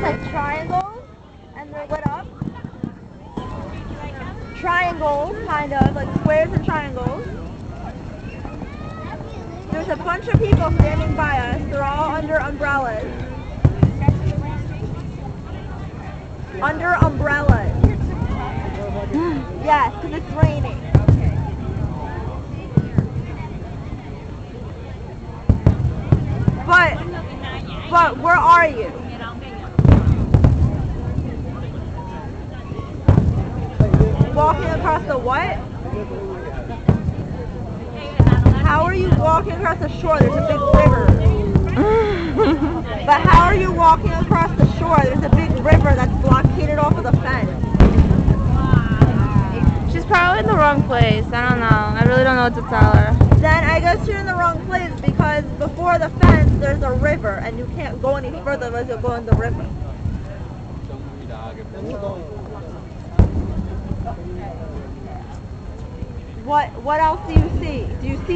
like triangles, and they're lit up. Triangles, kind of, like squares and triangles. There's a bunch of people standing by us. They're all under umbrellas. Under umbrellas. Yes, because it's raining. But where are you? Walking across the what? How are you walking across the shore? There's a big river. But how are you walking across the shore? There's a big river that's blockaded off of the fence. She's probably in the wrong place. I don't know. I really don't know what to tell her. Then I guess you're in the wrong place because before the fence there's a river and you can't go any further unless you go in the river. What else do you see? Do you see